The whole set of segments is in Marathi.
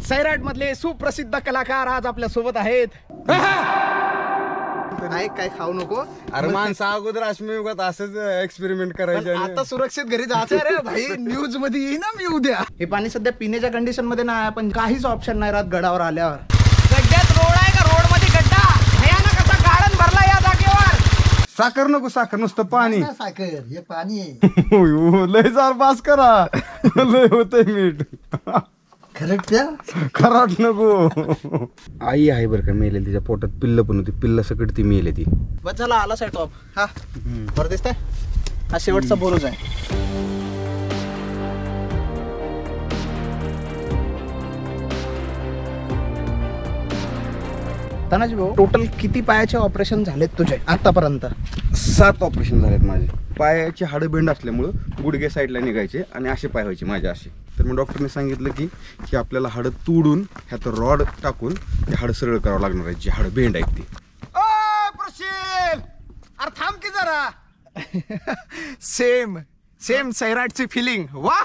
सैराट मधले सुप्रसिद्ध कलाकार आज आपल्या सोबत आहेत. काय खाऊ नको अरे माणसा अगोदर अश्मियुगात असंच एक्सपेरिमेंट करायचे. आता सुरक्षित घरी जायचं रे भाई. न्यूज मध्ये येई ना मी उद्या. हे पाणी सध्या पिण्याच्या कंडिशन मध्ये नाही, पण काहीच ऑप्शन नाही राहत गडावर आल्यावर. गड्ड्यात रोड आहे का? रोड मध्ये गड्डा भयानक असा गार्डन भरला या जागेवर. साखर नको, साखर नुसतं पाणी. साखर हे पाणी आहे. लय जार पास करा. लय होतंय मीठ. खराट नको. आई आहे बरं का मेलेली, तिच्या पोटात पिल्ल पण होती. पिल्ल सकट ती मेले ती. बस झाला आला साईड टॉप. हा बरं दिसतंय. हा शेवटचा बोरोज आहे. तानाजी भाऊ, टोटल किती पायाचे ऑपरेशन झालेत तुझे आतापर्यंत? 7 ऑपरेशन झालेत माझे. पायाची हाडं बेंड असल्यामुळं गुडघे साईडला निघायचे आणि असे पाय व्हायचे माझे असे. तर मग डॉक्टरने सांगितलं की आपल्याला हाडं तोडून ह्यात रॉड टाकून ते हाडं सरळ करावं लागणार आहे, जी हाडं बेंड आहेत ती. अरे थांब की जरा. सेम सैराटची फिलिंग. वा.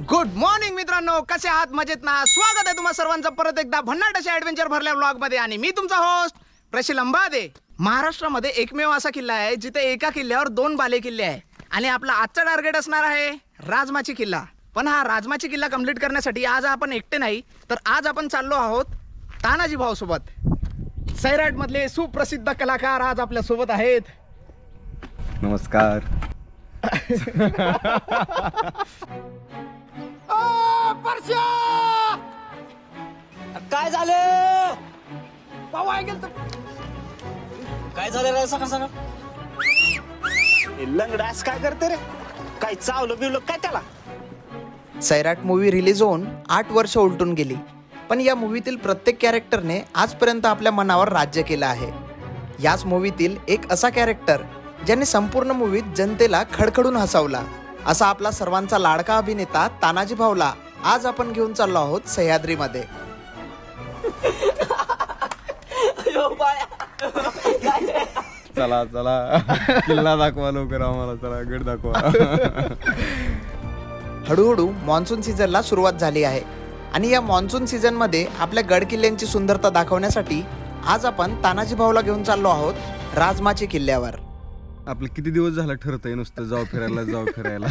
गुड मॉर्निंग मित्रांनो, कसे आहात? मजेत ना? स्वागत आहे तुम्हा सर्वांचं परत एकदा भन्नाट अशा ऍडव्हेंचर भरल्या ब्लॉग मध्ये. आणि मी तुमचा होस्ट प्रशील अंबादे. महाराष्ट्रामध्ये एकमेव असा किल्ला आहे जिथे एका किल्ल्यावर 2 बाले किल्ले आहे. आणि आपला आजचा टार्गेट असणार आहे राजमाची किल्ला. पण हा राजमाची किल्ला कंप्लीट करण्यासाठी आज आपण एकटे नाही, तर आज आपण चाललो आहोत तानाजी भाऊ सोबत. सैराट मधले सुप्रसिद्ध कलाकार आज आपल्या सोबत आहेत. नमस्कार. काय झालं? काय झालं रे सकाळ सकाळ? लंगडास काय करते रे? काय चावलं बिवलं काय त्याला? सैराट मूवी रिलीज होऊन 8 वर्ष उलटून गेली, पण या मूवीतील प्रत्येक कॅरेक्टरने आजपर्यंत आपल्या मनावर राज्य केलं आहे. याच मूवीतील एक असा कॅरेक्टर ज्याने संपूर्ण मूवीत जनतेला खडखडून हसवला, असा आपला सर्वांचा लाडका अभिनेता तानाजी भाऊला आज आपण घेऊन चाललो आहोत सह्याद्रीमध्ये. चला चला किल्ला दाखवा लवकर आम्हाला. चला गड दाखवा. हळूहळू मान्सून सीझनला सुरुवात झाली आहे आणि या मान्सून सीझनमध्ये आपल्या गड किल्ल्यांची सुंदरता दाखवण्यासाठी आज आपण तानाजी भाऊला घेऊन चाललो आहोत राजमाची किल्ल्यावर. आपलं किती दिवस झाला ठरतंय नुसतं जाऊ फिरायला.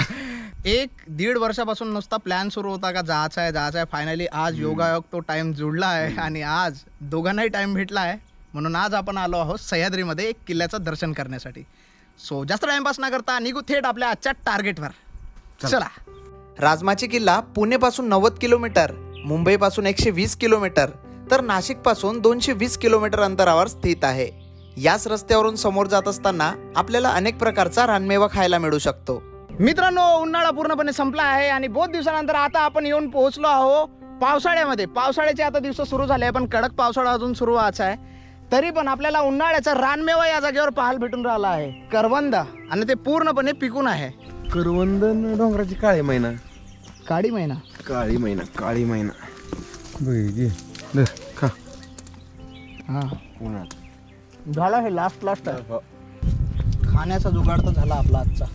1-1.5 वर्षापासून नुसता प्लॅन सुरू होता का जायचं आहे. फायनली आज योगायोग तो टाइम जुळला आहे आणि आज दोघांनाही टाइम भेटला आहे. म्हणून आज आपण आलो आहोत सह्याद्रीमध्ये एक किल्ल्याचं दर्शन करण्यासाठी. सो जास्त टाइमपास न करता निघू थेट आपल्या आजच्या टार्गेटवर. चला. राजमाची किल्ला पुणेपासून 90 किलोमीटर, मुंबईपासून 120 किलोमीटर तर नाशिकपासून 220 किलोमीटर अंतरावर स्थित आहे. याच रस्त्यावरून समोर जात असताना आपल्याला अनेक प्रकारचा रानमेवा खायला मिळू शकतो. मित्रांनो, उन्हाळा पूर्णपणे संपला आहे आणि बहुत दिवसानंतर आता आपण येऊन पोहोचलो आहोत पावसाळ्यामध्ये. पावसाळ्याचे आता दिवस सुरू झाले, पण कडक पावसाळा अजून सुरू व्हायचा आहे. तरी पण आपल्याला उन्हाळ्याचा रानमेवा या जागेवर पाहायला भेटून राहिला आहे, करवंद. आणि ते पूर्णपणे पिकून आहे. करवंद डोंगराची काळी मैना. काळी मैना. खा. हा उन्हात झाला. हे लास्ट आहे. खाण्याचा जुगाड तर झाला आपला आजचा.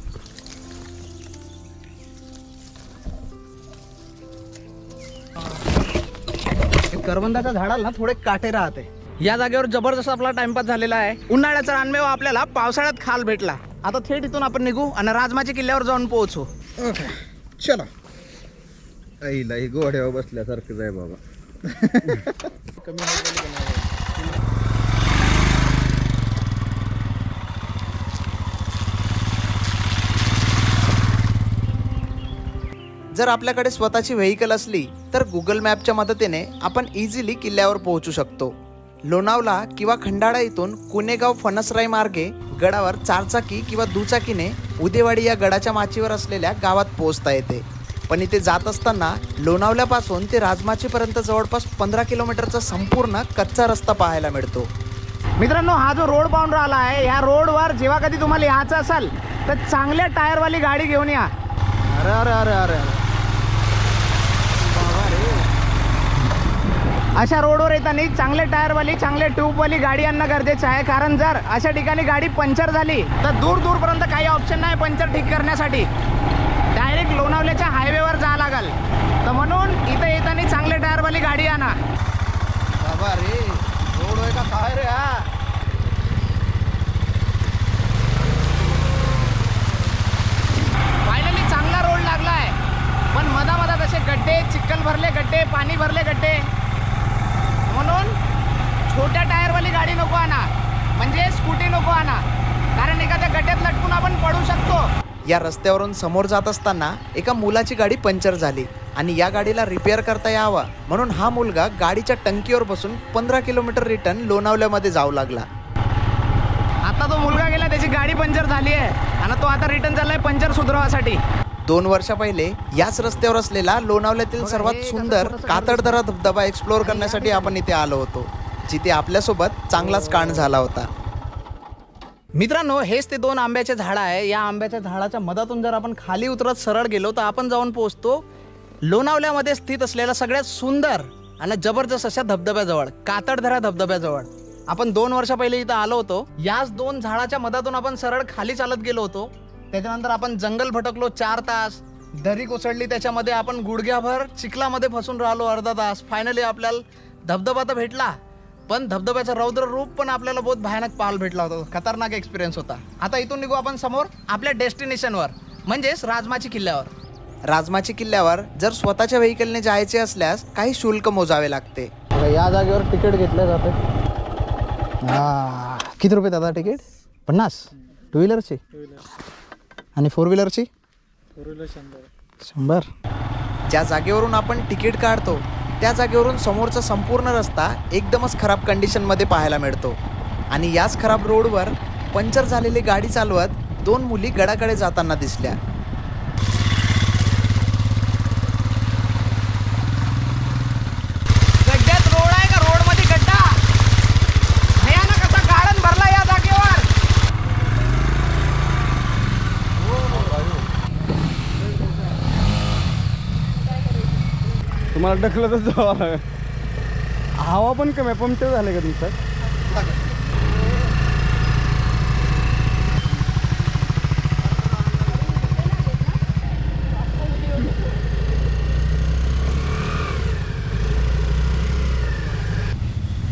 करवंदाच्या झाडाला ना थोडे काटे राहते. या जागेवर जबरदस्त आपला टाइमपास झालेला आहे. उन्हाळ्याचा रानमेवा आपल्याला पावसाळ्यात खाल भेटला. आता थेट इथून आपण निघू आणि राजमाची किल्ल्यावर जाऊन पोहोचू. ओके चलो. आईला ही गोड्यावर बसल्यासारखं आहे बाबा. जर आपल्याकडे स्वतःची व्हेकल असली तर गुगल मॅपच्या मदतीने आपण इझिली किल्ल्यावर पोहोचू शकतो. लोणावळा किंवा खंडाळा इथून कुणेगाव फणसराई मार्गे गडावर 4 चाकी किंवा दुचाकीने उदेवाडी या गडाच्या माचीवर असलेल्या गावात पोहोचता येते. पण इथे जात असताना लोणावल्यापासून ते राजमाचीपर्यंत जवळपास 15 किलोमीटरचा संपूर्ण कच्चा रस्ता पाहायला मिळतो. मित्रांनो, हा जो रोड पाहून राहिला आहे, ह्या रोडवर जेव्हा कधी तुम्हाला यायचं असेल तर चांगल्या टायरवाली गाडी घेऊन या. अरे अरे अरे अरे अशा रोडवर येताना चांगले टायरवाली, चांगले ट्यूबवाली गाडी आणणं गरजेचं आहे. कारण जर अशा ठिकाणी गाडी पंक्चर झाली तर दूर दूरपर्यंत काही ऑप्शन नाही पंक्चर ठीक करण्यासाठी. डायरेक्ट लोणावल्याच्या रे रोड आहे का काय रे हा? फायनली चांगला रोड लागलाय, पण मधामधात असे गड्डे, चिखल भरले गड्डे, पाणी भरले गड्डे, म्हणून छोट्या टायरवाली गाडी नको आणा, म्हणजे स्कूटी नको आणा, कारण एखाद्या गड्ड्यात लटकून आपण पडू शकतो. या रस्त्यावरून समोर जात असताना एका मुलाची गाडी पंक्चर झाली आणि या गाडीला रिपेअर करता यावा म्हणून हा मुलगा गाडीच्या टंकीवर बसून 15 किलोमीटर रिटर्न लोणावल्यामध्ये जाऊ लागला. आता तो मुलगा गेला, त्याची गाडी पंक्चर झाली आहे आणि तो आता रिटर्न चाललाय पंक्चर सुधारवासाठी. 2 वर्षा पहिले याच रस्त्यावर असलेला लोणावल्यातील सर्वात सुंदर कातळदरा धबधबा एक्सप्लोअर करण्यासाठी आपण इथे आलो होतो, जिथे आपल्यासोबत चांगलाच कांड झाला होता. मित्रांनो, हेच ते 2 आंब्याचे झाड आहे. या आंब्याच्या झाडाच्या मधातून जर आपण खाली उतरत सरळ गेलो तर आपण जाऊन पोहोचतो लोणावल्यामध्ये स्थित असलेल्या सगळ्यात सुंदर आणि जबरदस्त अशा धबधब्याजवळ, कातळदरा धबधब्याजवळ. आपण 2 वर्षा पहिले इथं आलो होतो. याच 2 झाडाच्या मधातून आपण सरळ खाली चालत गेलो होतो. त्याच्यानंतर आपण जंगल भटकलो 4 तास, दरी कोसळली, त्याच्यामध्ये आपण गुडघ्याभर चिखलामध्ये फसून राहिलो अर्धा तास. फायनली आपल्याला धबधबा तर भेटला, पण धबधब्याचं रौद्र रूप पण आपल्याला बहुत भयानक पाहायला भेटला होता. खतरनाक एक्सपिरियन्स होता. आता इथून निघू आपण समोर आपल्या डेस्टिनेशनवर, म्हणजेच राजमाची किल्ल्यावर. राजमाची किल्ल्यावर जर स्वतःच्या व्हेकलने जायचे असल्यास काही शुल्क मोजावे लागते. या जागेवर तिकीट घेतलं जाते. किती रुपये दादा तिकीट? 50. 2 व्हीलरची आणि 4 व्हीलरची 100. ज्या जागेवरून आपण तिकीट काढतो त्या जागेवरून समोरचा संपूर्ण रस्ता एकदमच खराब कंडिशनमध्ये पाहायला मिळतो आणि याच खराब रोडवर पंक्चर झालेली गाडी चालवत 2 मुली गडाकडे जाताना दिसल्या. गड्ड्यात रोड आहे का? रोडमध्ये गड्डा, भयानक असा गार्डन भरला या जागेवर. तुम्हाला ढकलतच जावं लागेल. हवा पण कमी आहे. पंक्चर झालं का तुमचं?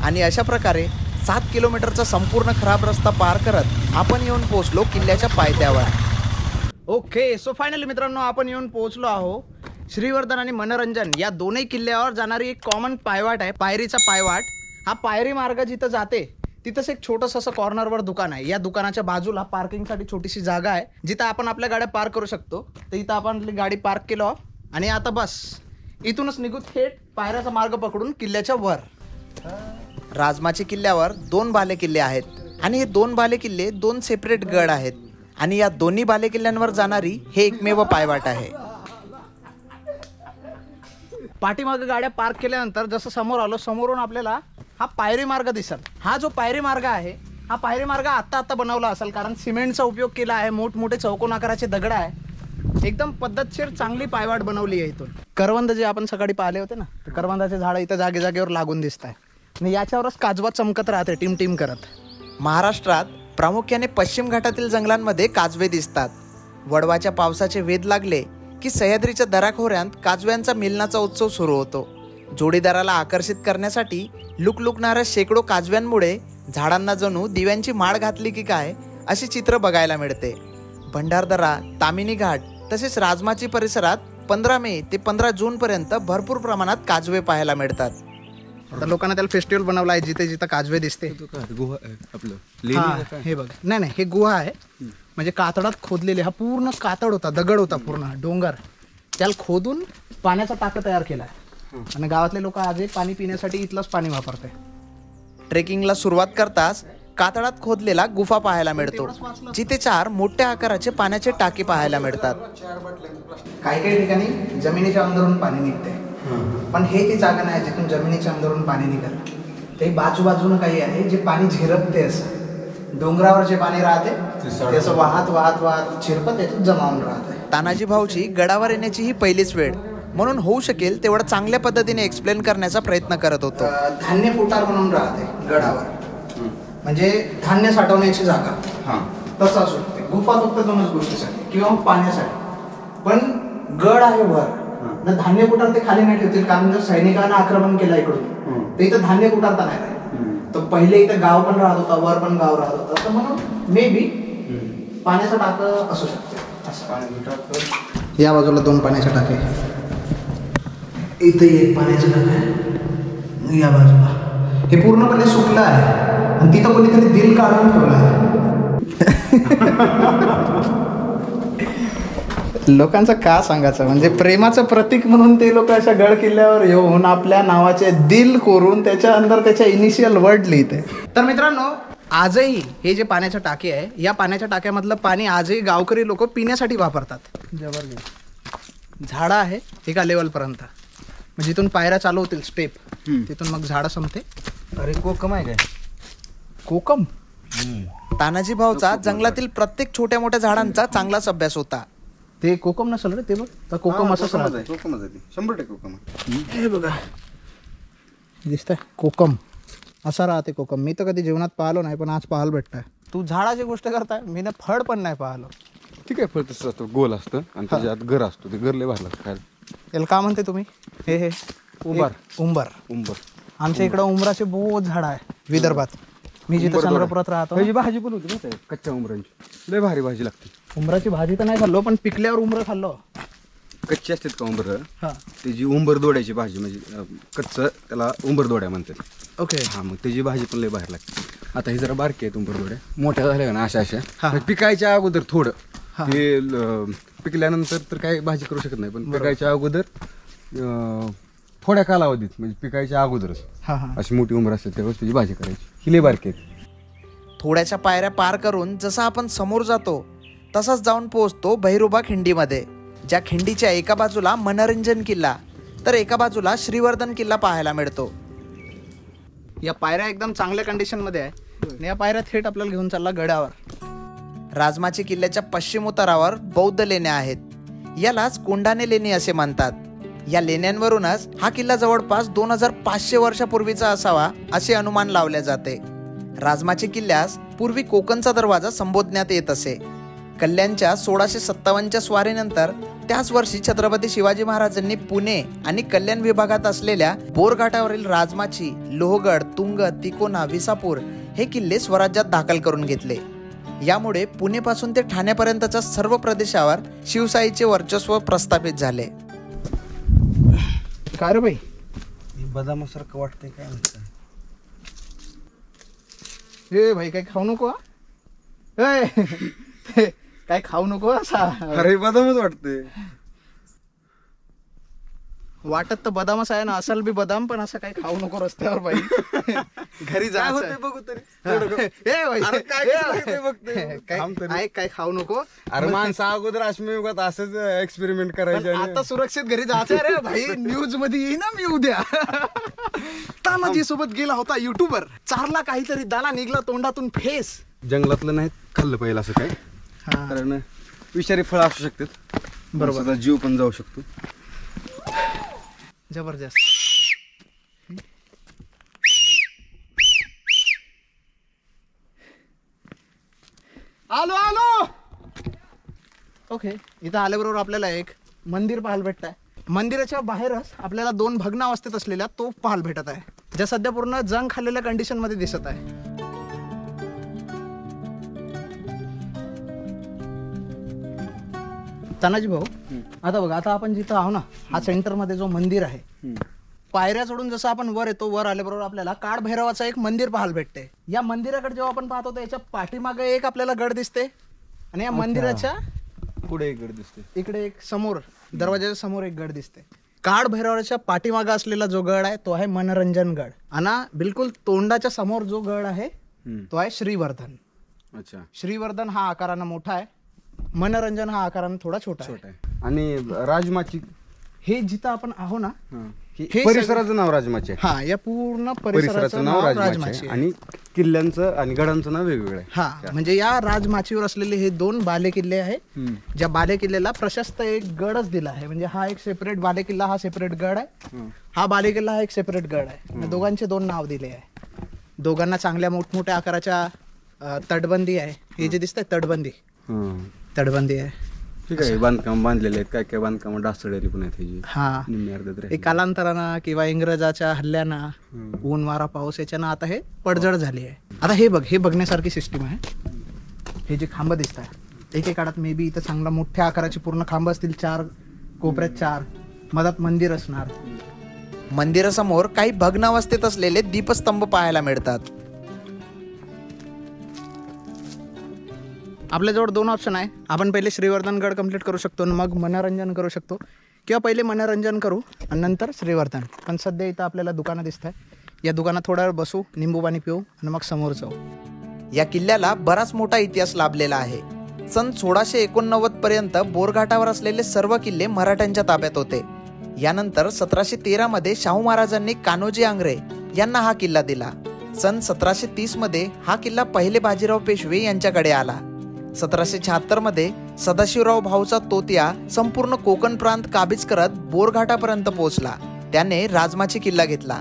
आणि अशा प्रकारे 7 किलोमीटरचा संपूर्ण खराब रस्ता पार करत आपण येऊन पोहोचलो किल्ल्याच्या पायथ्यावर. ओके, सो फायनली मित्रांनो, आपण येऊन पोहोचलो आहो. श्रीवर्धन आणि मनोरंजन या दोन्ही किल्ल्यावर जाणारी एक कॉमन पायवाट आहे, पायरीचा पायवाट. हा पायरी मार्ग जिथं जाते तिथंच एक छोटंसं असं कॉर्नरवर दुकान आहे. या दुकानाच्या बाजूला पार्किंगसाठी छोटीशी जागा आहे, जिथं आपण आपल्या गाड्या पार्क करू शकतो. तर इथं आपण गाडी पार्क केलो आणि आता बस इथूनच निघू थेट पायऱ्याचा मार्ग पकडून किल्ल्याच्या वर. राजमाची किल्ल्यावर 2 बालेकिल्ले आहेत आणि हे 2 बालेकिल्ले 2 सेपरेट गड आहेत आणि या दोन्ही बालेकिल्ल्यांवर जाणारी हे एकमेव पायवाट आहे. पाठीमागे गाड्या पार्क केल्यानंतर जसं समोर आलो, समोरून आपल्याला हा पायरी मार्ग दिसेल. हा जो पायरी मार्ग आहे, हा पायरी मार्ग आत्ता बनवला असेल, कारण सिमेंटचा उपयोग केला आहे. मोठमोठे चौकोन आकाराचे दगड आहे. एकदम पद्धतशीर चांगली पायवाट बनवली आहे. इथून करवंद जे आपण सकाळी पाहिले होते ना, करवंदाचे झाडं इथं जागे जागेवर लागून दिसत आहे आणि याच्यावरच काजवा चमकत राहते टिम टिम करत. महाराष्ट्रात प्रामुख्याने पश्चिम घाटातील जंगलांमध्ये काजवे दिसतात. वडवाच्या पावसाचे वेध लागले की सह्याद्रीच्या दराखोऱ्यात काजव्यांचा मिलनाचा उत्सव सुरू होतो. जोडीदाराला आकर्षित करण्यासाठी लुकलुकणाऱ्या शेकडो काजव्यांमुळे झाडांना जणू दिव्यांची माळ घातली की काय अशी चित्र बघायला मिळते. भंडारदरा, तामिनी घाट तसेच राजमाची परिसरात 15 मे ते 15 जूनपर्यंत भरपूर प्रमाणात काजवे पाहायला मिळतात. आता लोकांना त्याला फेस्टिवल बनवला आहे जिथे जिथे काजवे दिसते. हे बघ, नाही हे गुहा आहे, म्हणजे कातडात खोदलेले. हा पूर्ण कातड होता, दगड होता, पूर्ण डोंगर. त्याला खोदून पाण्याचा टाका तयार केला आहे आणि गावातले लोक आजही पाणी पिण्यासाठी इथलंच पाणी वापरते. ट्रेकिंगला सुरुवात करताच कातडात खोदलेला गुफा पाहायला मिळतो, जिथे 4 मोठ्या आकाराचे पाण्याचे टाके पाहायला मिळतात. काही काही ठिकाणी जमिनीच्या अंदरून पाणी निघते, पण हे ती जागा नाही जिथून जमिनीच्या अंदरून पाणी निघत. ते बाजूबाजूनं काही आहे जे पाणी झिरपते. असं डोंगरावर जे पाणी राहते ते असं वाहत वाहत वाहत झिरपत याच्यात जमावून राहते. तानाजी भाऊची गडावर येण्याची ही पहिलीच वेळ, म्हणून होऊ शकेल तेवढं चांगल्या पद्धतीने एक्सप्लेन करण्याचा प्रयत्न करत होतो. धान्य फुटार म्हणून राहते गडावर, म्हणजे धान्य साठवण्याची जागा. तसं असू शकते. गुफा फक्त 2च गोष्टीसाठी किंवा पाण्यासाठी, पण गड आहे वर. आता धान्य कुटार ते खाली नाही ठेवतील, कारण जर सैनिकांना आक्रमण केलं इकडून तर इथं धान्य कुटारता नाही राहील. तर पहिले इथं गाव पण राहत होता, वर पण गाव राहत होता, तर म्हणून मे बी पाण्याचा टाकं असू शकते असं. या बाजूला 2 पाण्याच्या टाके, इथे एक पाण्याचं टाकं आहे, या बाजूला हे पूर्णपणे सुकलं आहे आणि तिथं कोणीतरी दिल काढून ठेवलं आहे. लोकांचं का सांगायचं, म्हणजे प्रेमाचं प्रतीक म्हणून ते लोक अशा गड किल्ल्यावर येऊन आपल्या नावाचे दिल कोरून त्याच्या अंदर त्याच्या इनिशियल वर्ड लिहिते. तर मित्रांनो, आजही हे जे पाण्याचं टाके आहे, या पाण्याच्या टाक्यामधलं पाणी आजही गावकरी लोक पिण्यासाठी वापरतात. जबरदस्त झाडं आहे एका लेवलपर्यंत, म्हणजे जिथून पायऱ्या चालू होतील स्टेप, तिथून मग झाडं संपते. अरे कोकम आहे काय? कोकम. तानाजी भाऊचा जंगलातील प्रत्येक छोट्या मोठ्या झाडांचा चांगलाच अभ्यास होता. ते कोकम नसेल रे, ते बघ, तर कोकम असंच कोकमच राहतं. आहे, कोकमच आहे ती. 100% कोकम आहे. हे बघा दिसतंय कोकम, असा राहते कोकम. मी तर कधी जीवनात पाहिलो नाही, पण आज पाहायला भेटतंय. तू झाडाची गोष्ट करताय, मी ना फळ पण नाही पाहिलो. ठीक आहे, फळ तसं असतं, गोल असतं आणि त्याच्यात घर असतो, ते घर लय भारी लागतं खायला. याला का म्हणते तुम्ही? हे उंबर. उंबर. उंबर. आमच्या इकडं उंबराचे बहुत झाड आहे विदर्भात. मी जिथं चंद्रपुरात राहतो, त्याची भाजी पण होती ना कच्च्या उंबरांची, लय भारी भाजी लागते. उंबराची भाजी तर नाही खाल्लो, पण पिकल्यावर उंबर खाल्लो. कच्ची असतात का उंबर, हा त्याची उंबर दोड्याची भाजी, म्हणजे कच्चं त्याला उंबर दोड्या म्हणतात. ओके. हा, मग त्याची भाजी पण लय बाहेर लागते. आता ही जरा बारकी आहेत उंबर दोड्या, मोठ्या झाल्या ना अशा हा. म्हणजे पिकायच्या अगोदर थोडं, हे पिकल्यानंतर तर काही भाजी करू शकत नाही, पण पिकायच्या अगोदर थोड्या कालावधीत, म्हणजे पिकायच्या अगोदरच हा हा. अशी मोठी उंबर असते त्यावेळेस त्याची भाजी करायची. ही लय बारकी आहेत. थोड्याशा पायऱ्या पार करून जसं आपण समोर जातो तसाच जाऊन पोहोचतो भैरोबा खिंडीमध्ये, ज्या खिंडीच्या एका बाजूला मनोरंजन किल्ला तर एका बाजूला श्रीवर्धन किल्ला पाहायला मिळतो. या पायऱ्या एकदम चांगल्या कंडिशन मध्ये आहे आणि या पायऱ्या थेट आपल्याला घेऊन चालला गडावर. राजमाची किल्ल्याच्या पश्चिम उतारावर बौद्ध लेण्या आहेत. यालाच कोंढाणे लेणी असे म्हणतात. या लेण्यांवरूनच हा किल्ला जवळपास 2500 वर्षापूर्वीचा असावा असे अनुमान लावले जाते. राजमाची किल्ल्यास पूर्वी कोकणचा दरवाजा संबोधण्यात येत असे. कल्याणच्या 1657च्या स्वारीनंतर त्याच वर्षी छत्रपती शिवाजी महाराजांनी पुणे आणि कल्याण विभागात असलेल्या बोरघाटावरील राजमाची, लोहगड, तुंग, तिकोना, विसापूर हे किल्ले स्वराज्यात दाखल करून घेतले. यामुळे पुणे पासून ते ठाण्यापर्यंतच्या सर्व प्रदेशावर शिवशाहीचे वर्चस्व प्रस्थापित झाले. काय रे बाई, बदामासारखं वाटतंय काय म्हणतात. हे भाई काही खाऊ नको हा? ए, काय खाऊ नको असा. अरे बदामच वाटते. वाटत तर बदामच आहे ना, असेल बी बदाम, पण असं काही खाऊ नको रस्त्यावर बाई. घरी जायचं. बघू तरी. ए भाई, अरे काय कसं ते बघतोय. थांब तरी. काय खाऊ नको. अरे माणसं अगोदर अश्मयुगात असंच एक्सपेरिमेंट पण करायचे. आता सुरक्षित घरी जायचं रे भाई. न्यूज मध्ये येईन ना मी उद्या. तानाजी सोबत गेला होता युट्यूबर, चारला काहीतरी दाना निघला तोंडातून फेस. जंगलातलं नाही खाल्लं पाहिजे असं काय, कारण विषारी फळ असू शकतात. बरोबर, जीव पण जाऊ शकतो. जबरदस्त. आलो आलो. ओके, इथं आल्याबरोबर आपल्याला एक मंदिर पाहायला भेटत आहे. मंदिराच्या बाहेरच आपल्याला 2 भग्नावस्थेत असलेल्या तोफ पाहायला भेटत आहे, ज्या सध्या पूर्ण जंग खाल्लेल्या कंडिशन मध्ये दिसत आहे. तानाजी भाऊ, आता बघा, आता आपण जिथं आहो ना, हा सेंटर मध्ये जो मंदिर आहे, पायऱ्या चढून जसं आपण वर येतो, वर आल्याबरोबर आपल्याला काळ भैरवाचं एक मंदिर पाहायला भेटते. या मंदिराकडे जेव्हा आपण पाहतो तर याच्या पाठीमागे एक आपल्याला गड दिसते आणि या मंदिराच्या पुढे एक गड दिसते. इकडे एक समोर दरवाजाच्या समोर एक गड दिसते. काळ भैरवाच्या पाठीमागे असलेला जो गड आहे तो आहे मनोरंजन गड, आणि बिलकुल तोंडाच्या समोर जो गड आहे तो आहे श्रीवर्धन. अच्छा, श्रीवर्धन हा आकारानं मोठा आहे, मनोरंजन हा आकारानं थोडा छोटा आहे. आणि राजमाची हे जिथं आपण आहो ना, हे परिसराचं नाव राजमाची आहे. हा, या पूर्ण परिसराचं नाव राजमाची आहे आणि किल्ल्यांचं आणि गडांचं नाव वेगवेगळं आहे. हा, म्हणजे या राजमाचीवर असलेले हे 2 बाले किल्ले आहे, ज्या बाले किल्ल्याला प्रशस्त एक गडच दिला आहे. म्हणजे हा एक सेपरेट बाले किल्ला, हा सेपरेट गड आहे, हा बाले किल्ला हा एक सेपरेट गड आहे. दोघांचे 2 नाव दिले आहे. दोघांना चांगल्या मोठमोठ्या आकाराच्या तटबंदी आहे. हे जे दिसतंय तटबंदी, तटबंदी आहे. ठीक आहे, बांधकाम बांधलेले आहेत, काय काय बांधकाम डासळलेली पण आहेत ह्याची. हा निम्मी अर्ध्यात हे राहिली. कालांतरानं किंवा इंग्रजाच्या हल्ल्यानं ऊन वारा पाऊस याच्यानं आता हे पडझड झाली आहे. आता हे बघ, हे बघण्यासारखी सिस्टीम आहे. हे जे खांब दिसत आहे एक काळात मे बी इथं चांगला मोठ्या आकाराची पूर्ण खांब असतील, 4 कोपऱ्यात 4, मधात मंदिर असणार. मंदिरासमोर काही भग्नावस्थेत असलेले दीपस्तंभ पाहायला मिळतात. आपल्याजवळ 2 ऑप्शन आहे. आपण पहिले श्रीवर्धनगड कंप्लीट करू शकतो आणि मग मनोरंजन करू शकतो, किंवा पहिले मनोरंजन करू आणि नंतर श्रीवर्धन. पण सध्या इथं आपल्याला दुकानं दिसत आहे. या दुकानात थोडा वेळ बसू, निंबू पाणी पिऊ आणि मग समोर जाऊ. या किल्ल्याला बराच मोठा इतिहास लाभलेला आहे. सन 1689 पर्यंत बोरघाटावर असलेले सर्व किल्ले मराठ्यांच्या ताब्यात होते. यानंतर 1713 मध्ये शाहू महाराजांनी कान्होजी आंग्रे यांना हा किल्ला दिला. सन 1730 मध्ये हा किल्ला पहिले बाजीराव पेशवे यांच्याकडे आला. 1776 मध्ये सदाशिवराव भाऊचा तोतिया संपूर्ण कोकण प्रांत काबीज करत बोरघाटापर्यंत पोहोचला. त्याने राजमाची किल्ला घेतला.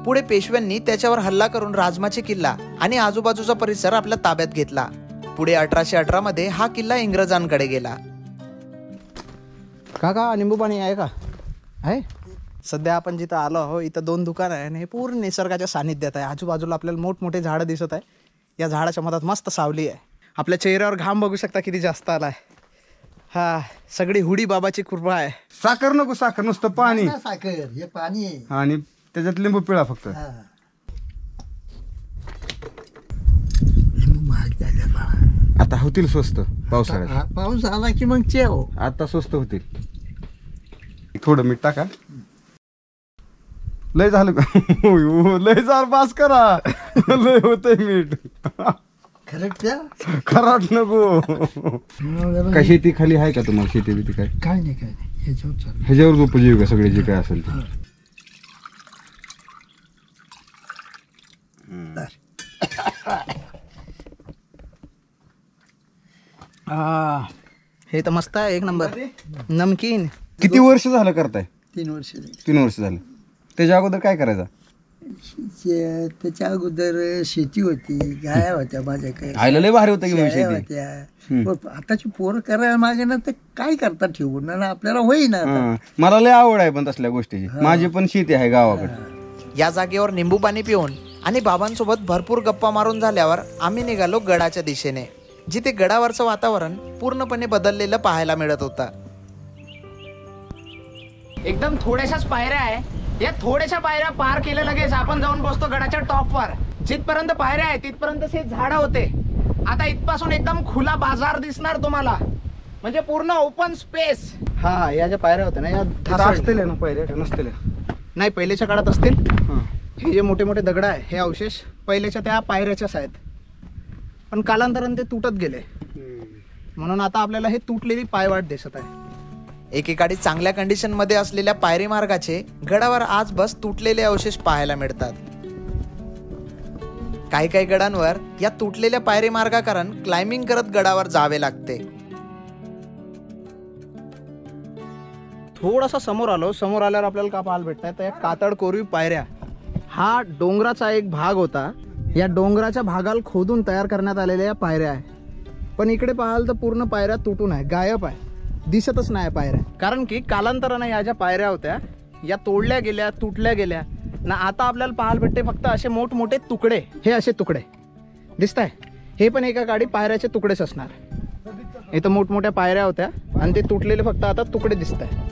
पुढे पेशव्यांनी त्याच्यावर हल्ला करून राजमाची किल्ला आणि आजूबाजूचा परिसर आपल्या ताब्यात घेतला. पुढे 1818 मध्ये हा किल्ला इंग्रजांकडे गेला. काका निंबू पाणी आहे का? आहे. सध्या आपण जिथं आलो आहो इथं 2 दुकान आहे आणि हे पूर्ण निसर्गाच्या सानिध्यात आहे. आजूबाजूला आपल्याला मोठमोठे झाडं दिसत आहे. या झाडाच्या मधात मस्त सावली आहे. आपल्या चेहऱ्यावर घाम बघू शकता किती जास्त आलाय. हा, सगळी हुडी बाबाची कृपा आहे. साखर नको, साखर नुसतं पाणी ना साखर, हे पाणी आहे. आणि त्याच्यात लिंबू पिळा फक्त. हा. लिंबू महाग झाले बाळा. आता होतील स्वस्त पावसाळ्यात. हा, पाऊस आला की मग चेव. आता स्वस्त होतील. थोडं मीठ टाका. लय झालं का? लय झालं, बास करा. लय होतंय मीठ. खरंच त्या खराट नको. काय शेती खाली आहे का तुम्हाला? शेती बिती काय? काय नाही ह्याच्यावर चालू. ह्याच्यावर उपजीविका सगळी जे काय असेल ते. हे तर मस्त आहे, एक नंबर नमकीन. किती वर्ष झालं करताय? 3 वर्ष झाली. 3 वर्ष झालं. त्याच्या अगोदर काय करायचा? त्याच्या अगोदर शेती होती, गाया होत्या माझ्याकडे, आयला लय भारी होतं की मग शेळ्या शेती. होत्या. पण आताची पोरं करायला मागे ना तर काय करता ठेवून ना आपल्याला होईना आता. हा. मला लय आवड आहे पण तसल्या गोष्टीची. माझी पण शेती आहे गावाकडे. या जागेवर निंबू पाणी पिऊन आणि बाबांसोबत भरपूर गप्पा मारून झाल्यावर आम्ही निघालो गडाच्या दिशेने, जिथे गडावरचं वातावरण पूर्णपणे बदललेलं पाहायला मिळत होतं. एकदम थोड्याशाच पायऱ्या आहे. या थोड्याशा पायऱ्या पार केल्या लगेच आपण जाऊन बसतो गडाच्या टॉपवर. जिथपर्यंत पायऱ्या आहे तिथपर्यंत हे झाडं होते. आता इथपासून एकदम खुला बाजार दिसणार तुम्हाला, म्हणजे पूर्ण ओपन स्पेस. हा, या ज्या पायऱ्या होत्या ना या असतील ना पहिले का नसतील? नाही, पहिल्याच्या काळात असतील. हा. हे जे मोठे मोठे दगड आहे हे अवशेष पहिल्याच्या त्या पायऱ्याच्याच आहेत, पण कालांतराने ते तुटत गेले. म्हणून आता आपल्याला हे तुटलेली पायवाट दिसत आहे. एकेकाळी चांगल्या कंडिशन मध्ये असलेल्या पायरी मार्गाचे गडावर आज बस तुटलेले अवशेष पाहायला मिळतात. काही काही गडांवर या तुटलेल्या पायरी मार्गाकारण क्लाइम्बिंग करत गडावर जावे लागते. थोडासा समोर आलो, समोर आल्यावर आपल्याला का पाहायला भेटत तर या कातळ कोरीव पायऱ्या. हा डोंगराचा एक भाग होता. या डोंगराच्या भागाला खोदून तयार करण्यात आलेल्या या पायऱ्या आहे. पण इकडे पाहाल तर पूर्ण पायऱ्या तुटून आहे, गायब आहे, दिसतच नाही पायऱ्या. कारण की कालांतराने या ज्या पायऱ्या होत्या या तोडल्या गेल्या, तुटल्या गेल्या ना. आता आपल्याला पाहायला भेटते फक्त असे मोठमोठे तुकडे. हे असे तुकडे दिसत आहे, हे पण एका काळी पायऱ्याचे तुकडेच असणार. इथं मोठमोठ्या पायऱ्या होत्या आणि ते तुटलेले फक्त आता तुकडे दिसत आहे.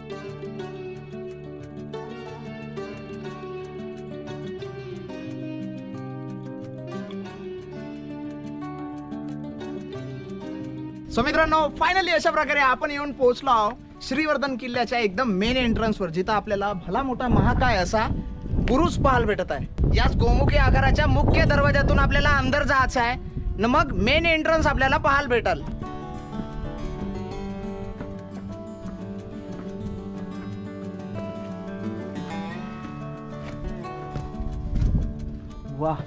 सो मित्रांनो, फायनली अशा प्रकारे आपण येऊन पोहोचलो आहोत श्रीवर्धन किल्ल्याच्या एकदम मेन एंट्रन्सवर, जिथं आपल्याला भला मोठा महाकाय असा बुरुज पाहायला भेटत आहे. याच गोमुखी आकाराच्या मुख्य दरवाजातून आपल्याला अंदर जायचं आहे न मग मेन एंट्रन्स आपल्याला पाहायला भेटल. वाह,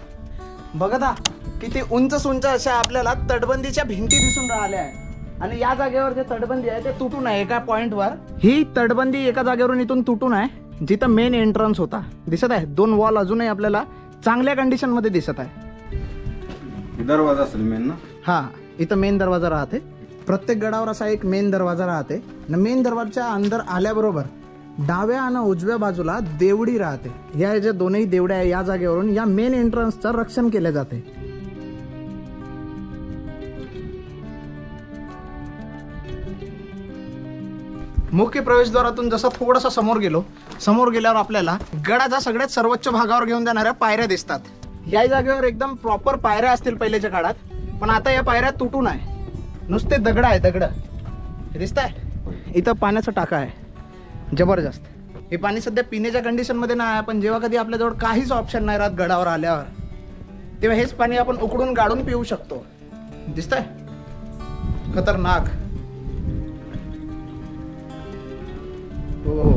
बघा किती उंच उंच अशा आपल्याला तटबंदीच्या भिंती दिसून राहिल्या आहे. आणि या जागेवर जे तटबंदी आहे ते तुटून आहे. एका पॉइंटवर ही तटबंदी एका जागेवरून इथून तुटून आहे, जिथं मेन एंट्रन्स होता. दिसत आहे 2 वॉल अजूनही आपल्याला चांगल्या कंडिशन मध्ये दिसत आहे. दरवाजा असेल मेन ना. हा, इथं मेन दरवाजा राहते. प्रत्येक गडावर असा एक मेन दरवाजा राहते. मेन दरवाजाच्या अंदर आल्याबरोबर डाव्या आणि उजव्या बाजूला देवडी राहते. या ज्या दोनही देवड्या आहे या जागेवरून या मेन एंट्रन्सचं रक्षण केले जाते. मुख्य प्रवेशद्वारातून जसं थोडंसं समोर गेल्यावर आपल्याला गडाच्या सगळ्यात सर्वोच्च भागावर घेऊन जाणाऱ्या पायऱ्या दिसतात. या जागेवर एकदम प्रॉपर पायऱ्या असतील पहिल्याच्या काळात, पण आता या पायऱ्या तुटून आहे. नुसते दगड आहे, दगड दिसत आहे. इथं पाण्याचा टाका आहे जबरदस्त. हे पाणी सध्या पिण्याच्या कंडिशनमध्ये नाही आहे, पण जेव्हा कधी आपल्याजवळ काहीच ऑप्शन नाही राहत गडावर आल्यावर, तेव्हा हेच पाणी आपण उकडून गाळून पिऊ शकतो. दिसतंय खतरनाक. हो.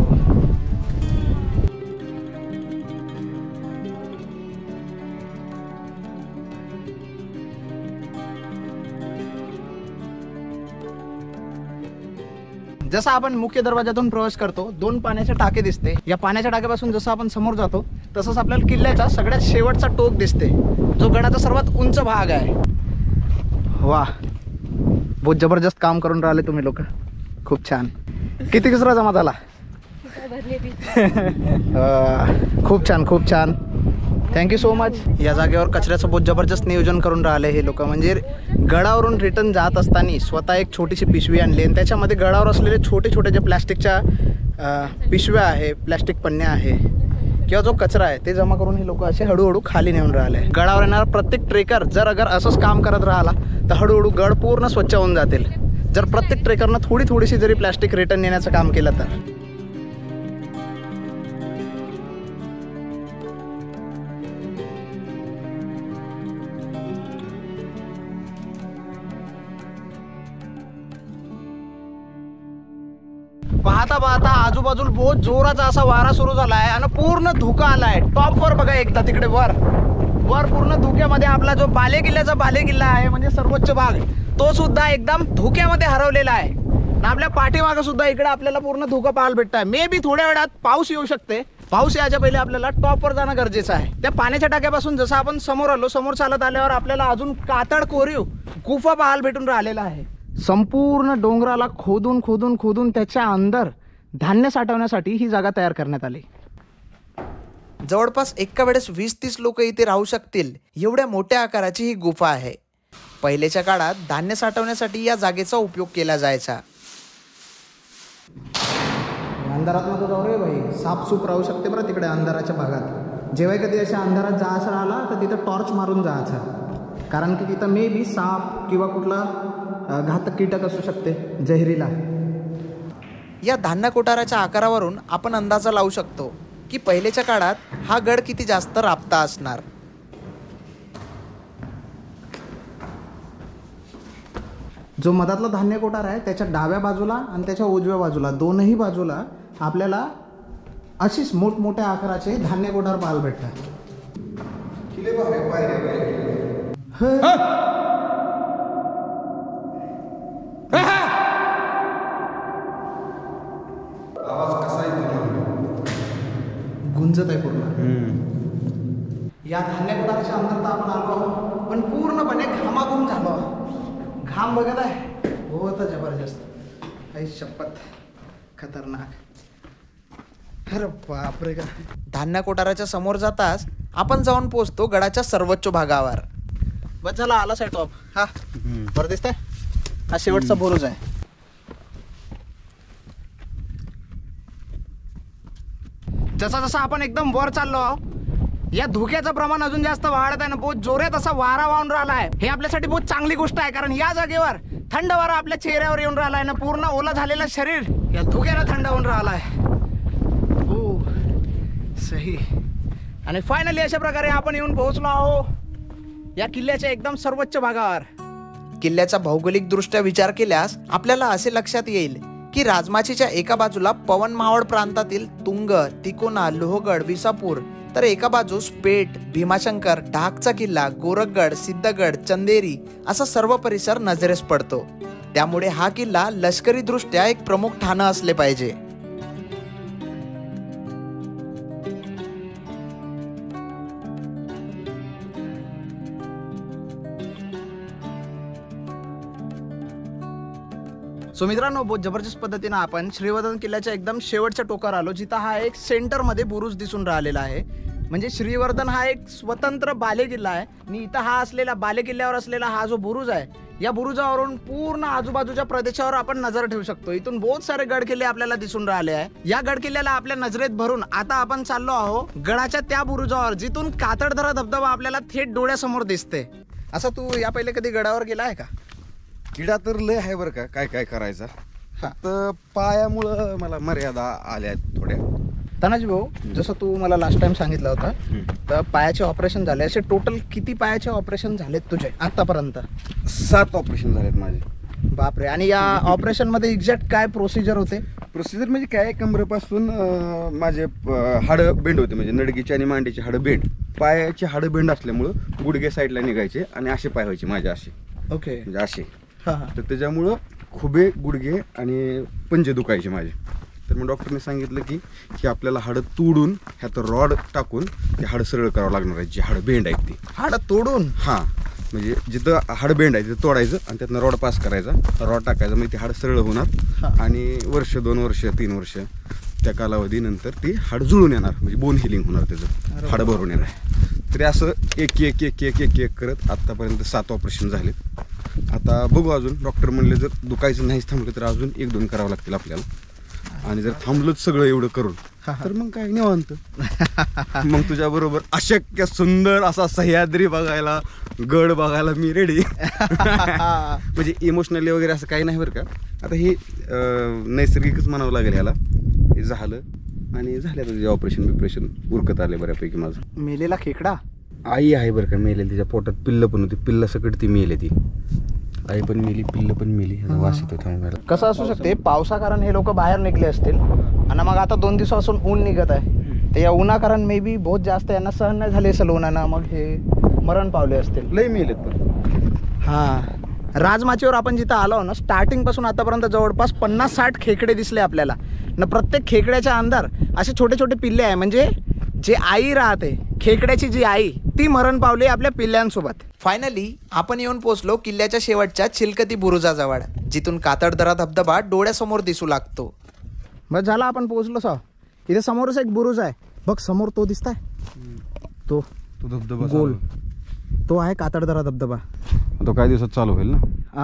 जसं आपण मुख्य दरवाजातून प्रवेश करतो, 2 पाण्याचे टाके दिसते. या पाण्याच्या टाक्यापासून जसं आपण समोर जातो तसंच आपल्याला किल्ल्याचा सगळ्यात शेवटचा टोक दिसते, जो गडाचा सर्वात उंच भाग आहे. वाह, बहुत जबरदस्त काम करून राहिले तुम्ही लोक. खूप छान. किती कचरा जमा झाला? खूप छान, खूप छान. Thank you so much. या जागेवर कचऱ्याचं बहुत जबरदस्त नियोजन करून राहिले हे लोक. म्हणजे गडावरून रिटर्न जात असताना स्वतः एक छोटीशी पिशवी आणली आणि त्याच्यामध्ये गडावर असलेले छोटे छोटे जे प्लॅस्टिकच्या पिशव्या आहे, प्लॅस्टिक पन्न्या आहे किंवा जो कचरा आहे ते जमा करून हे लोक असे हळूहळू खाली नेऊन राहिले. गडावर येणारा प्रत्येक ट्रेकर जर अगर असंच काम करत राहिला तर हळूहळू गड पूर्ण स्वच्छ होऊन जातील. जर प्रत्येक ट्रेकरनं थोडीशी जरी प्लॅस्टिक रिटर्न नेण्याचं काम केलं तर. पाहता पाहता आजूबाजूला बहुत जोराचा असा वारा सुरू झाला आहे आणि पूर्ण धुका आलाय. टॉपवर बघा एकदा, तिकडे वर पूर्ण धुक्यामध्ये आपला जो बालेकिल्ल्याचा बालेकिल्ला आहे म्हणजे सर्वोच्च भाग, तो सुद्धा एकदम धुक्यामध्ये हरवलेला आहे. आणि आपल्या पाठीमागे सुद्धा इकडे आपल्याला पूर्ण धुका पाहायला भेटत आहे. मे बी थोड्या वेळात पाऊस येऊ शकते. पाऊस याच्या पहिले आपल्याला टॉपवर जाणं गरजेचं आहे. त्या पाण्याच्या टाक्यापासून जसं आपण समोर आलो, समोर चालत आल्यावर आपल्याला अजून कातळ कोरीव गुफा पाहायला भेटून राहिलेला आहे. संपूर्ण डोंगराला खोदून खोदून खोदून त्याच्या अंदर धान्य साठवण्यासाठी ही जागा तयार करण्यात आली. जवळपास एका वेळेस 20-30 लोक इथे राहू शकतील एवढ्या मोठ्या आकाराची ही गुफा आहे. पहिलेच्या काळात धान्य साठवण्यासाठी या जागेचा उपयोग केला जायचा. अंधारात नको जाऊ रे भाई, सापसूप राहू शकते बरं तिकडे अंधाराच्या भागात. जेव्हा कधी अशा अंधारात जायचं राहिला तर तिथं टॉर्च मारून जायचं, कारण की तिथं मे बी साप किंवा कुठला घातक कीटक असू शकते, जहरीला. या धान्य कोठाराच्या आकारावरून आपण अंदाजा लावू शकतो की पहिलेच्या काळात हा गड किती जास्त राबता असणार. जो मधातला धान्य कोठार आहे त्याच्या डाव्या बाजूला आणि त्याच्या उजव्या बाजूला दोनही बाजूला आपल्याला अशीच मोठमोठ्या आकाराचे धान्य कोठार पाहायला भेटतात. गुंजत आहे पूर्ण. या धान्य कोठाराच्या अंदर तर आपण आलो, पण पूर्णपणे घामाघूम झालो. घाम बघत आहे, बहुत जबरदस्त. आई शपथ, खतरनाक. अरे बापरे. का धान्य कोठाराच्या समोर जाताच आपण जाऊन पोहोचतो गडाच्या सर्वोच्च भागावर. बस झाला, आला साईड टॉप. हा बरं दिसतंय, हा शेवटचा बुरुज आहे. जसा जसा आपण एकदम वर चाललो, या धुक्याचं प्रमाण अजून जास्त वाढत आहे ना. बहुत जोरात असा वारा वाहून राहिला आहे. हे आपल्यासाठी बहुत चांगली गोष्ट आहे, कारण या जागेवर थंड वारा आपल्या चेहऱ्यावर येऊन राहिला आहे ना. पूर्ण ओला झालेलं शरीर या धुक्यानं थंड होऊन राहिला आहे. हो सही. आणि फायनली अशा प्रकारे आपण येऊन पोहोचलो आहो या किल्ल्याच्या एकदम सर्वोच्च भागावर. किल्ल्याचा भौगोलिक दृष्ट्या विचार केल्यास आपल्याला असे लक्षात येईल की राजमाचीच्या एका बाजूला पवन मावळ प्रांतातील तुंग, तिकोना, लोहगड, विसापूर, तर एका बाजूस पेठ, भीमाशंकर, ढाकचा किल्ला, गोरखगड, सिद्धगड, चंदेरी असा सर्व परिसर नजरेस पडतो. त्यामुळे हा किल्ला लष्करी दृष्ट्या एक प्रमुख ठाणं असले पाहिजे. सो मित्रांनो, बहुत जबरदस्त पद्धतीनं आपण श्रीवर्धन किल्ल्याच्या एकदम शेवटच्या टोकावर आलो, जिथं हा एक सेंटरमध्ये बुरुज दिसून राहिलेला आहे. म्हणजे श्रीवर्धन हा एक स्वतंत्र बालेकिल्ला आहे आणि इथं हा असलेला बालेकिल्ल्यावर असलेला हा जो बुरुज आहे, या बुरुजावरून पूर्ण आजूबाजूच्या प्रदेशावर आपण नजर ठेवू शकतो. इथून बहुत सारे गड किल्ले आपल्याला दिसून राहिले आहे. या गड किल्ल्याला आपल्या नजरेत भरून आता आपण चाललो आहोत गडाच्या त्या बुरुजावर, जिथून कातळदरा धबधबा आपल्याला थेट डोळ्यासमोर दिसते. असं तू या पहिले कधी गडावर गेला आहे का? किडा तर लय आहे बरं का, काय काय करायचा. फक्त पायामुळं मला मर्यादा आल्या आहेत थोड्या. तानाजी भाऊ, जसं तू मला लास्ट टाइम सांगितलं होतं, तर पायाचे ऑपरेशन झाले. असे टोटल किती पायाचे ऑपरेशन झालेत तुझे आतापर्यंत? 7 ऑपरेशन झालेत माझे. बापरे. आणि या ऑपरेशन मध्ये एक्झॅक्ट काय प्रोसिजर होते? प्रोसिजर म्हणजे काय, कमरेपासून माझे हाडं बेंड होते, म्हणजे नडगीचे आणि मांडीचे हाडं बेंड. पायाचे हाडं बेंड असल्यामुळं गुडघे साईडला निघायचे आणि असे पाय व्हायचे माझे, असे ओके, म्हणजे असे. हां. तर त्याच्यामुळं खुबे गुडघे आणि पंजे दुखायचे माझे. तर मग डॉक्टरने सांगितलं की आपल्याला हाडं तोडून ह्यात रॉड टाकून ते हाडं सरळ करावं लागणार आहे, जे हाडं बेंड आहेत ते. हाडं तोडून? हां, म्हणजे जिथं हाडं बेंड आहे तिथं तोडायचं आणि त्यातनं रॉड पास करायचा, रॉड टाकायचा, म्हणजे ते हाडं सरळ होणार आणि वर्ष 2 वर्ष 3 वर्ष त्या कालावधीनंतर ती हाडं जुळून येणार, म्हणजे बोन हिलिंग होणार, त्याचं हाडं भरून येणार. तरी असं एक एक एक एक एक एक करत आत्तापर्यंत 7 ऑपरेशन झालेत. आता बघू, अजून डॉक्टर म्हणले जर दुखायचं नाहीच थांबलं तर अजून 1-2 करावं लागतील आपल्याला. आणि जर थांबलोच सगळं एवढं करून तर मग काय निवांत. मग तुझ्या बरोबर अशक्य सुंदर असा सह्याद्री बघायला, गड बघायला मी रेडी. म्हणजे इमोशनली वगैरे असं काही नाही बरं का. आता हे नैसर्गिकच म्हणावं लागेल ह्याला. हे झालं आणि झालं तुझे ऑपरेशन उरकत आले बऱ्यापैकी. माझं मेलेला खेकडा आई आहे बरं का, मेलेली. तिच्या पोटात पिल्लं पण होती, पिल्ला सकट ती मेली. ती आई पण मेली, पिल्लं पण मेली. वास येतो थांबायला. कसं असू शकते, पावसा कारण हे लोक बाहेर निघले असतील आणि मग आता 2 दिवसापासून ऊन निघत आहे, तर या उन्हा कारण मे बी बहुत जास्त यांना सहन नाही झाले असेल उन्हानं, मग हे मरण पावले असतील. लय मेलेत पण. हां, राजमाचीवर आपण जिथं आलो ना, स्टार्टिंगपासून आतापर्यंत जवळपास 50-60 खेकडे दिसले आपल्याला ना. प्रत्येक खेकड्याच्या अंदर असे छोटे छोटे पिल्ले आहे, म्हणजे जे आई राहते, खेकड्याची जी आई, ती मरण पावली आपल्या पिल्ल्यांसोबत. फायनली आपण येऊन पोहोचलो किल्ल्याच्या शेवटच्या चिलकती बुरुजाजवळ, जिथून कातळदरा धबधबा डोळ्यासमोर दिसू लागतो. बस झाला, आपण पोहोचलो. सा इथे समोरच एक बुरुज आहे बघ, समोर तो दिसताय, तो धबधबा गोल, तो आहे कातळदरा धबधबा. तो काही दिवसात चालू होईल ना?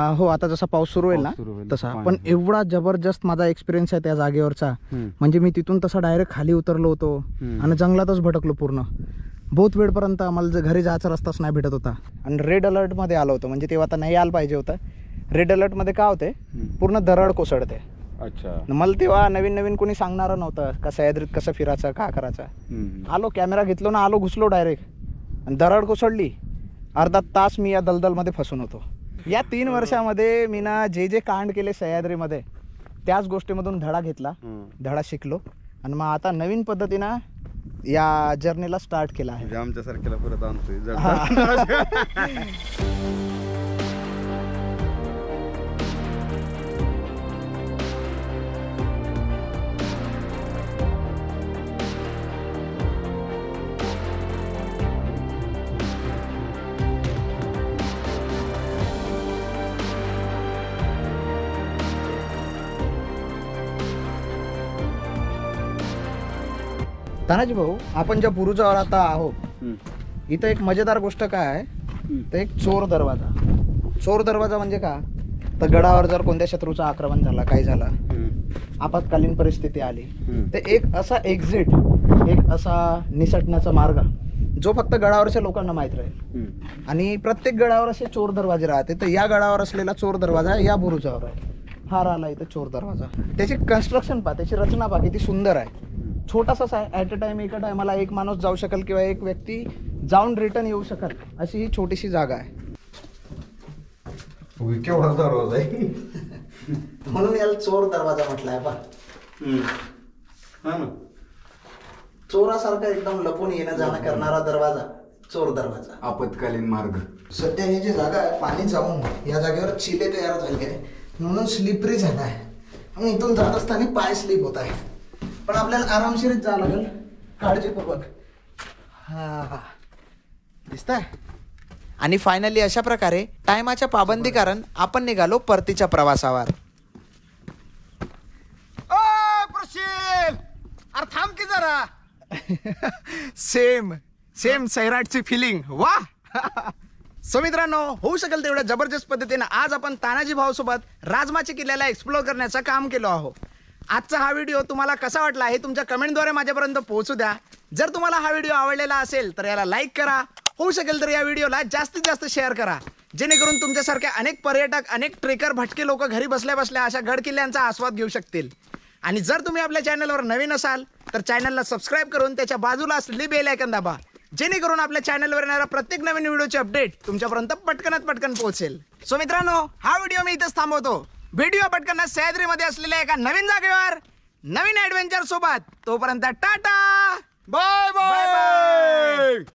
हो, आता जसा पाऊस सुरू होईल ना तसा. पण एवढा जबरदस्त माझा एक्सपिरियन्स आहे त्या जागेवरचा, म्हणजे मी तिथून तसा डायरेक्ट खाली उतरलो होतो आणि जंगलातच भटकलो पूर्ण. बहुत वेळपर्यंत आम्हाला जर घरी जायचा रस्ताच नाही भेटत होता. आणि रेड अलर्टमध्ये आलो होतो, म्हणजे तेव्हा आता नाही आलं पाहिजे होतं. रेड अलर्टमध्ये काय होते, पूर्ण दरड कोसळते. अच्छा. मला तेव्हा नवीन कोणी सांगणार नव्हतं का सह्याद्रीत कसं फिरायचं, का करायचं. आलो, कॅमेरा घेतलो ना, आलो, घुसलो डायरेक्ट आणि दरड कोसळली. अर्धा तास मी या दलदलमध्ये फसून होतो. या 3 वर्षामध्ये मी ना जे कांड केले सह्याद्रीमध्ये, त्याच गोष्टीमधून धडा घेतला, धडा शिकलो आणि मग आता नवीन पद्धतीनं या जर्नीला स्टार्ट केला आहे. आमच्या सारख्याला परत आणतोय. तानाजी भाऊ, आपण ज्या बुरुजावर आता आहोत, इथं एक मजेदार गोष्ट काय आहे, तर एक चोर दरवाजा. चोर दरवाजा म्हणजे का, तर गडावर जर कोणत्या शत्रूचा आक्रमण झाला, काही झाला, आपत्कालीन परिस्थिती आली, तर एक असा एक्झिट, एक असा निसटण्याचा मार्ग जो फक्त गडावरच्या लोकांना माहीत राहील. आणि प्रत्येक गडावर असे चोर दरवाजे राहते. तर या गडावर असलेला चोर दरवाजा या बुरुजावर आहे. हा राहिला इथं चोर दरवाजा. त्याची कन्स्ट्रक्शन पहा, त्याची रचना पहा, किती सुंदर आहे. छोटासाच आहे. ॲट अ टाइम, एका टायमाला एक माणूस जाऊ शकेल किंवा एक व्यक्ती जाऊन रिटर्न येऊ शकेल, अशी ही छोटीशी जागा आहे. केवढा दरवाजा आहे. म्हणून याला चोर दरवाजा म्हटलाय बा. चोरासारखा एकदम लपून येणं जाणं करणारा दरवाजा, चोर दरवाजा. आपत्कालीन मार्ग. सध्या ही जी जागा आहे, पाणी जाऊन या जागेवर चिले तयार झाले आहे, म्हणून स्लिपरी जागा आहे. आणि इथून जात असताना पाय स्लिप होत आहे, पण आपल्याला आरामशीरच जावं लागेल, काळजीपूर्वक. हा, दिसताय. आणि फायनली अशा प्रकारे टायमाच्या पाबंदी कारण आपण निघालो परतीच्या प्रवासावर. अरे थांब की जरा. सेम सेम सैराटची फिलिंग. वा. सो मित्रांनो, होऊ शकेल तेवढ्या जबरदस्त पद्धतीने आज आपण तानाजी भाऊ सोबत राजमाची किल्ल्याला एक्सप्लोर करण्याचं काम केलो आहोत. आजचा हा व्हिडिओ तुम्हाला कसा वाटला हे तुमच्या कमेंटद्वारे माझ्यापर्यंत पोहोचू द्या. जर तुम्हाला हा व्हिडिओ आवडलेला असेल तर याला लाईक करा. होऊ शकेल तर या व्हिडिओला जास्तीत जास्त शेअर करा, जेणेकरून तुमच्यासारखे अनेक पर्यटक, अनेक ट्रेकर, भटके लोक घरी बसल्या बसल्या अशा गड किल्ल्यांचा आस्वाद घेऊ शकतील. आणि जर तुम्ही आपल्या चॅनलवर नवीन असाल तर चॅनलला सबस्क्राईब करून त्याच्या बाजूला असलेली बेल आयकॉन दाबा, जेणेकरून आपल्या चॅनलवर येणारा प्रत्येक नवीन व्हिडिओचे अपडेट तुमच्यापर्यंत पटकनात पटकन पोहोचेल. सो मित्रांनो, हा व्हिडिओ मी इथेच थांबवतो. व्हिडिओ पटकन सह्याद्रीमध्ये असलेल्या एका नवीन जागेवर नवीन ॲडव्हेंचर सोबत. तोपर्यंत टाटा, बाय बाय.